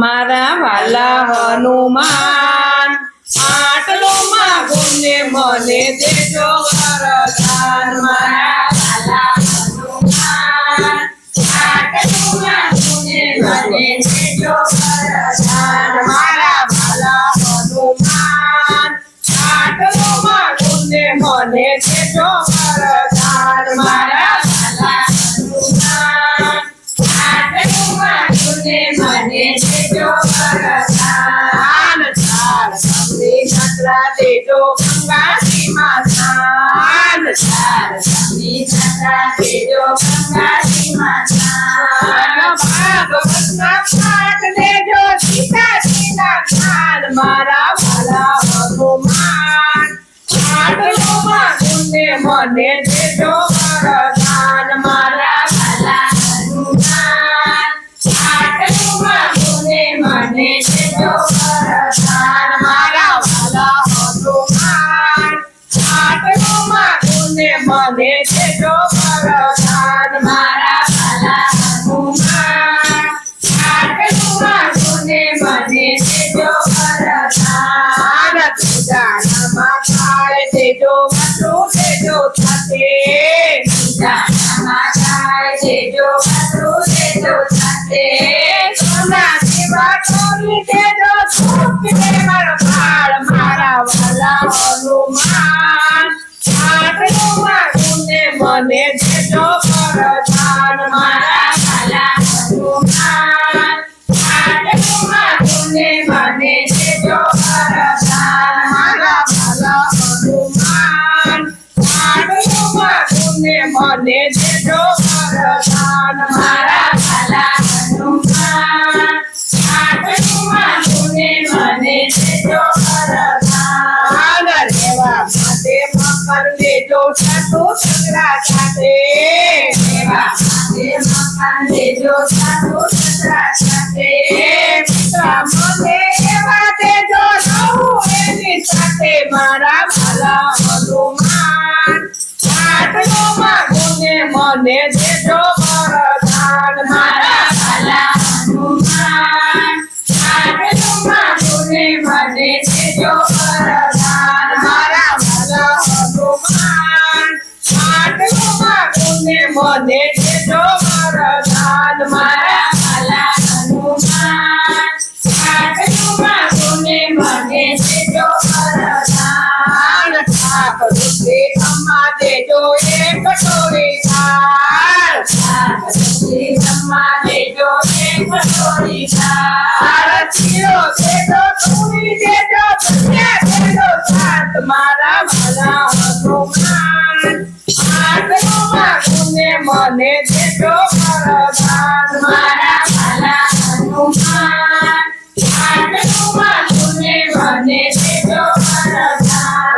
મારા વાલા હનુમાન આટલો માગું ને મને દેજો વરદાન મારા વાલા હનુમાન આટલો માગું ને મને દેજો વરદાન મારા વાલા હનુમાન આટલો માગું ને મને દેજો વરદાન મારા વાલા હનુમાન આટલો માગું ને મને દેજો વરદાન ચાર તમને છત્રા દેજો ગંગાજી માતા ચાર તમને છત્રા દેજો ગંગાજી માતા ભાગવતના પાઠ દેજો સીતાજીના જ્ઞાન મારા વાલા હનુમાન આટલો માગું ને મને દેજો વરદાન મારા વાલા હનુમાન આટલો માગું ને મને દેજો વરદાન મારા વાલા હનુમાન આટલો માગું ને મને દેજો વરદાન મારા વાલા હનુમાન આટલો માગું ને મને દેજો વરદાન જાનામાં કાળ દેજો મતરું દેજો સાથે જાનામાં કાળ દેજો મતરું દેજો સાથે સોના જેવા ટોળી દેજો છોકરે મારો ભાળ મારા વાલા હનુમાન આટલો માગું ને મને દેજો વરદાન મારા વાલા હનુમાન આટલો માગું ને મને દેજો વરદાન મારા વાલા હનુમાન આટલો માગું ને મને દેજો વરદાન મારા વાલા હનુમાન આટલો માગું ને મને દેજો વરદાન લેવા માટે મકર દેજો સાધુ સગરા સાથે લેવા માટે મકર દેજો સાધુ સગરા સાથે મિત્ર મને એવા દેજો રહું એની સાથે મારા વાલા હનુમાન આટલો માગું ને મને દેજો વરદાન મારા વાલા હનુમાન આટલો માગું ને મને દેજો વરદાન મારા વાલા હનુમાન આટલો માગું ને મને દેજો વરદાન મારા વાલા હનુમાન આટલો માગું ને મને દેજો વરદાન થાક રૂપે અમ્મા દેજો એક કટોરી થાળ થાક રૂપે અમ્મા દેજો એક કટોરી થાળ ચીરો દેજો પૂરી દેજો ભજીયા દેજો સાત મારા વાલા હનુમાન આટલો માગું ને મને દેજો વરદાન મારા વાલા હનુમાન આટલો માગું ને મને દેજો વરદાન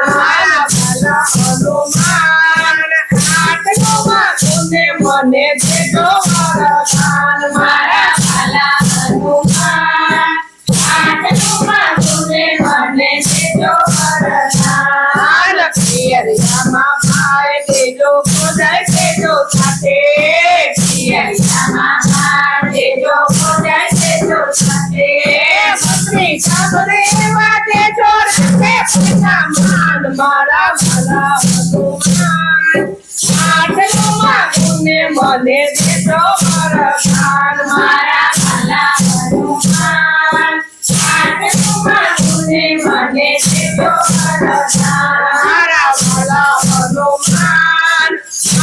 મારા વાલા હનુમાન આટલો માગું ને મને દેજો વરદાન મારા વાલા હનુમાન આટલો માગું ને મને દેજો વરદાન પિયરિયામાં ભાઈ દેજો ખોજાય દેજો સાથે પિયરિયામાં ભાઈ દેજો ખોજાય દેજો સાથે મંત્રી સાંભળે એવા દેજો રાખે પૈસા માન મારા વાલા હનુમાન આટલો માગું ને મને દેજો વરદાન મારા વાલા હનુમાન આટલો માગું ને મને દેજો વરદાન મારા વાલા હનુમાન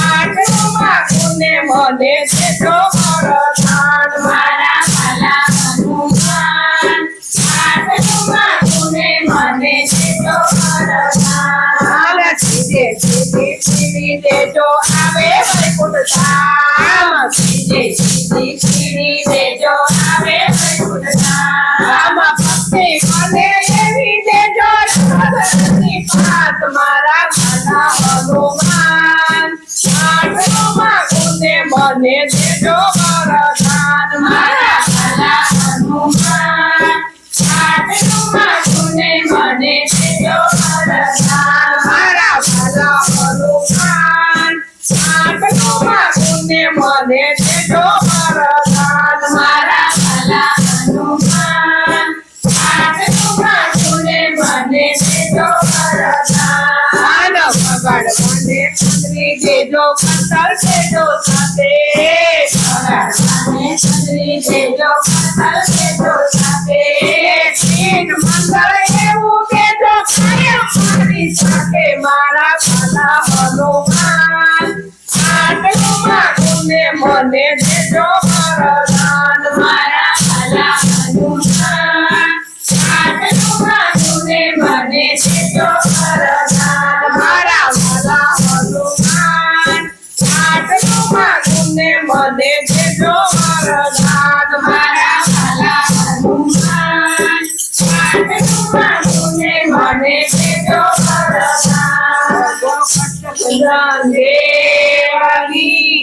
આટલો માગું ને મને દેજો વરદાન મારા વાલા હનુમાન આટલો માગું ને મને દેજો વરદાન સીધે સીધી સીધી દેજો આવે વૈકુંઠ ધામ સીધે સીધી સીધી દેજો આવે વૈકુંઠ ધામ ભક્તિ મને એવી દેજો રાધાની પાત મારા વાલા હનુમાન આટલો માગું ને મને દેજો વરદાન મારા વાલા હનુમાન આટલો માગું ને મને દેજો વરદાન મારા વાલા હનુમાન આટલો માગું ને મને દેજો વરદાન મારા વાલા હનુમાન આટલું માગુને મને દેજો વરદાન ભગવાન મને પંદરી દેજો પંદર દેજો સાથે ભગવાને પંદરી દેજો પંદર દેજો સાથે તીન મંગળ એવું દેજો કાયમ મારી સાથે મારા વાલા હનુમાન આટલું માગુને મને દેજો વરદાન મારા વાલા હનુમાન આટલું માગુને મને દેજો વરદાન મારા વાલા હનુમાન આટલું માગુને મને દેજો વરદાન મારા વાલા હનુમાન આટલું માગુને મને દેજો વરદાન દેવની